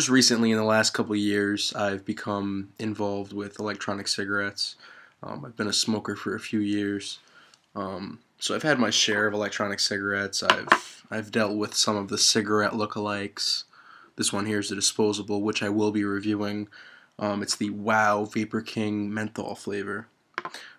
Just recently, in the last couple of years, I've become involved with electronic cigarettes. I've been a smoker for a few years, so I've had my share of electronic cigarettes. I've dealt with some of the cigarette lookalikes. This one here is a disposable, which I will be reviewing. It's the Wow Vapor King menthol flavor.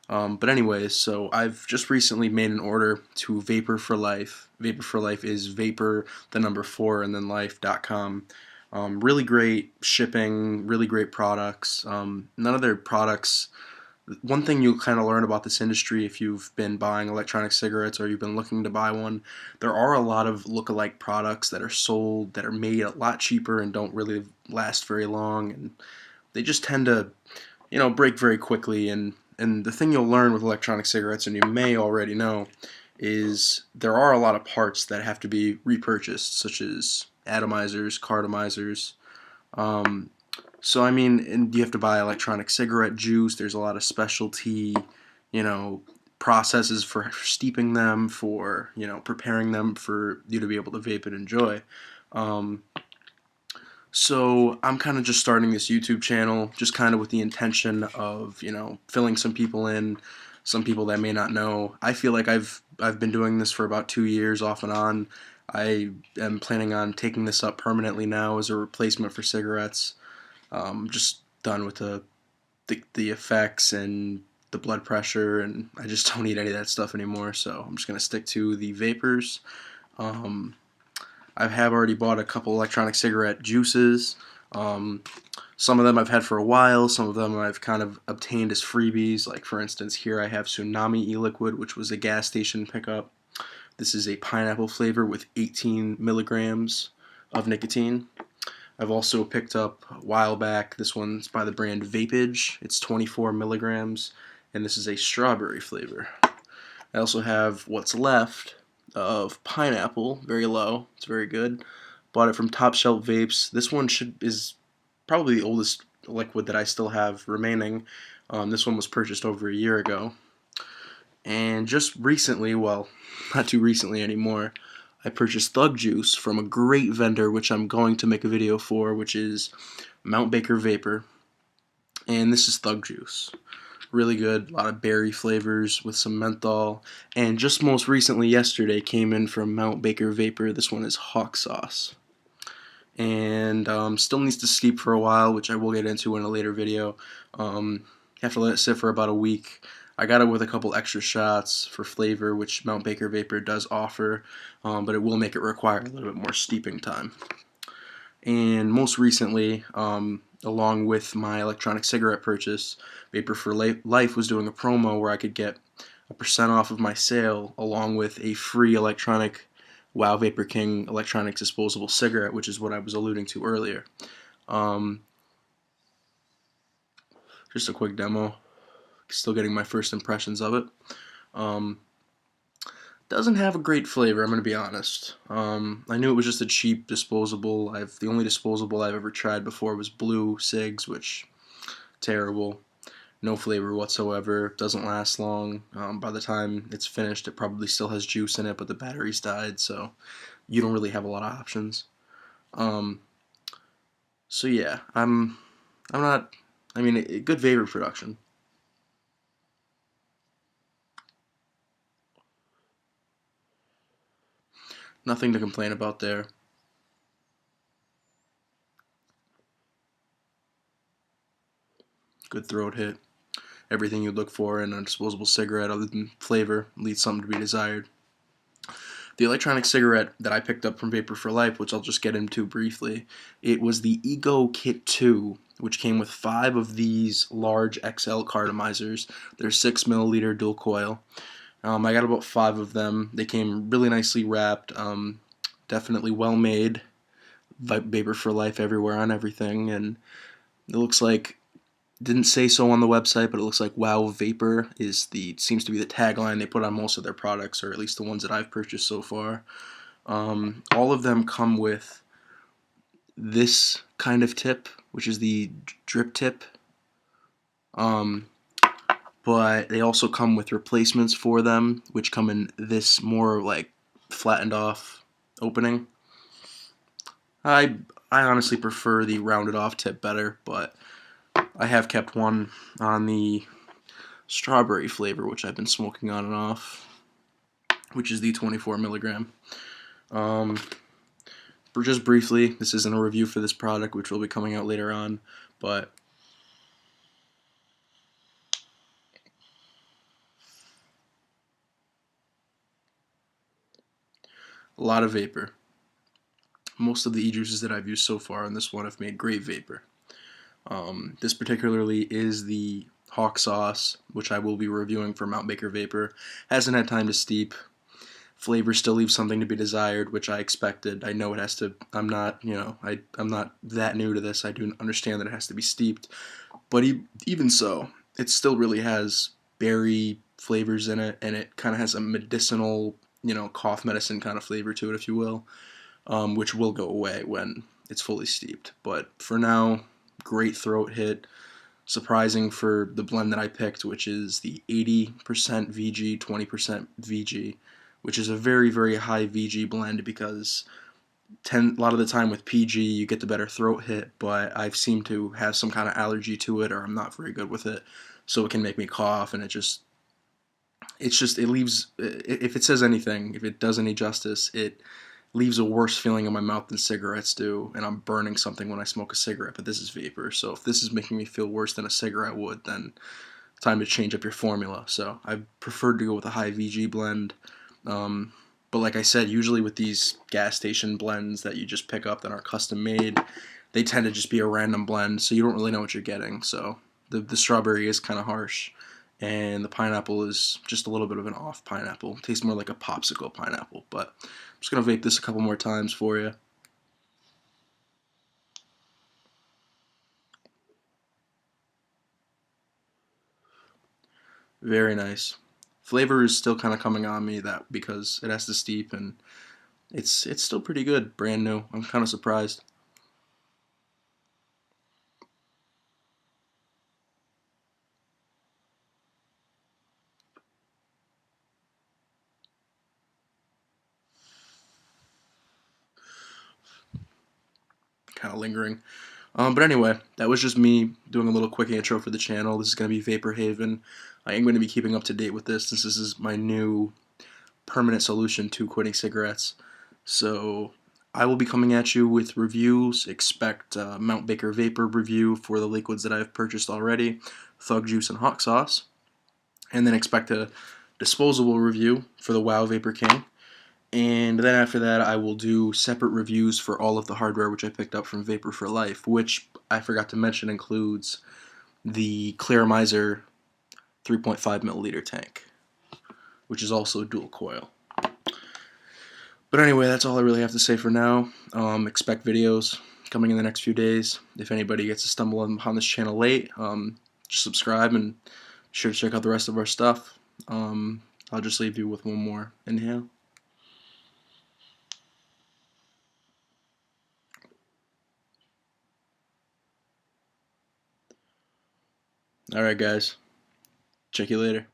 But anyways, so I've just recently made an order to Vapor for Life. Vapor for Life is vapor, the number 4, and then life.com. Really great shipping, really great products. None of their products. One thing you'll kind of learn about this industry if you've been buying electronic cigarettes or you've been looking to buy one, there are a lot of lookalike products that are sold that are made a lot cheaper and don't really last very long, and they just tend to, break very quickly. And the thing you'll learn with electronic cigarettes, and you may already know, is there are a lot of parts that have to be repurchased, such as atomizers, cartomizers. So I mean, and you have to buy electronic cigarette juice. There's a lot of specialty, you know, processes for steeping them, for preparing them for you to be able to vape and enjoy. Um, so I'm kind of just starting this YouTube channel, just kind of with the intention of filling some people in, some people that may not know. I feel like I've been doing this for about 2 years off and on. I am planning on taking this up permanently now as a replacement for cigarettes. Just done with the effects and the blood pressure, and I just don't need any of that stuff anymore. So I'm just gonna stick to the vapors. Um, I have already bought a couple electronic cigarette juices. Um, some of them I've had for a while. Some of them I've kind of obtained as freebies. Like for instance, here I have Tsunami e-liquid, which was a gas station pickup. This is a pineapple flavor with 18 milligrams of nicotine. I've also picked up a while back, this one's by the brand Vapage. It's 24 milligrams, and this is a strawberry flavor. I also have what's left of pineapple, very low, it's very good. Bought it from Top Shelf Vapes. This one is probably the oldest liquid that I still have remaining. This one was purchased over a year ago. And just recently, well, not too recently anymore, I purchased Thug Juice from a great vendor, which I'm going to make a video for, which is Mount Baker Vapor. And this is Thug Juice. Really good, a lot of berry flavors with some menthol. And just most recently, yesterday, came in from Mount Baker Vapor. This one is Hawk Sauce. And still needs to steep for a while, which I will get into in a later video. You have to let it sit for about a week. I got it with a couple extra shots for flavor, which Mount Baker Vapor does offer, but it will make it require a little bit more steeping time. And most recently, along with my electronic cigarette purchase, Vapor for Life was doing a promo where I could get a % off of my sale along with a free electronic Wow Vapor King electronic disposable cigarette, which is what I was alluding to earlier. Just a quick demo. Still getting my first impressions of it. Doesn't have a great flavor, I'm going to be honest. I knew it was just a cheap disposable. The only disposable I've ever tried before was blue cigs, which terrible. No flavor whatsoever. Doesn't last long. By the time it's finished, it probably still has juice in it, but the battery's died, so you don't really have a lot of options. So yeah, I'm not. I mean, good vapor production. Nothing to complain about there. Good throat hit. Everything you'd look for in a disposable cigarette other than flavor leaves something to be desired. The electronic cigarette that I picked up from Vapor for Life, which I'll just get into briefly, it was the Ego Kit 2, which came with 5 of these large XL cartomizers. They're 6 milliliter dual coil. I got about 5 of them. They came really nicely wrapped, definitely well made. Vapor for Life everywhere on everything, and it looks like, didn't say so on the website, but it looks like Wow Vapor seems to be the tagline they put on most of their products, or at least the ones that I've purchased so far. All of them come with this kind of tip, which is the drip tip. But they also come with replacements for them, which come in this more like flattened off opening. I I honestly prefer the rounded off tip better, but I have kept one on the strawberry flavor, which I've been smoking on and off, which is the 24 milligram. Just briefly, this isn't a review for this product, which will be coming out later on, but a lot of vapor. Most of the e-juices that I've used so far on this one have made great vapor. This particularly is the Hawk Sauce, which I will be reviewing for Mount Baker Vapor. Hasn't had time to steep. Flavor still leaves something to be desired, which I expected. I know it has to. I'm not, I'm not that new to this. I do understand that it has to be steeped, but even so, it still really has berry flavors in it, and it kind of has a medicinal, cough medicine kind of flavor to it, if you will, which will go away when it's fully steeped. But for now, great throat hit. Surprising for the blend that I picked, which is the 80% VG, 20% VG, which is a very, very high VG blend because a lot of the time with PG you get the better throat hit, but I've seemed to have some kind of allergy to it or I'm not very good with it, so it can make me cough, and it leaves, if it says anything, if it does any justice, it leaves a worse feeling in my mouth than cigarettes do, and I'm burning something when I smoke a cigarette, but this is vapor, so if this is making me feel worse than a cigarette would, then time to change up your formula. So I preferred to go with a high VG blend. But like I said, usually with these gas station blends that you just pick up that are custom made, they tend to just be a random blend, so you don't really know what you're getting. So the strawberry is kind of harsh, and the pineapple is just a little bit of an off pineapple. It tastes more like a popsicle pineapple. But I'm just going to vape this a couple more times for you. Very nice. Flavor is still kind of coming on me that because it has to steep, and it's still pretty good, brand new. I'm kind of surprised. Kind of lingering. But anyway, that was just me doing a little quick intro for the channel. This is going to be VapingHaven. I am going to be keeping up to date with this since this is my new permanent solution to quitting cigarettes. So I will be coming at you with reviews. Expect Mount Baker Vapor review for the liquids that I've purchased already, Thug Juice and Hawk Sauce. And then expect a disposable review for the Wow Vapor King. And then after that, I will do separate reviews for all of the hardware which I picked up from Vapor for Life, which I forgot to mention includes the Clear Miser 3.5 milliliter tank, which is also dual coil. But anyway, that's all I really have to say for now. Expect videos coming in the next few days. If anybody gets to stumble upon this channel late, just subscribe and be sure to check out the rest of our stuff. I'll just leave you with one more inhale. Alright guys, check you later.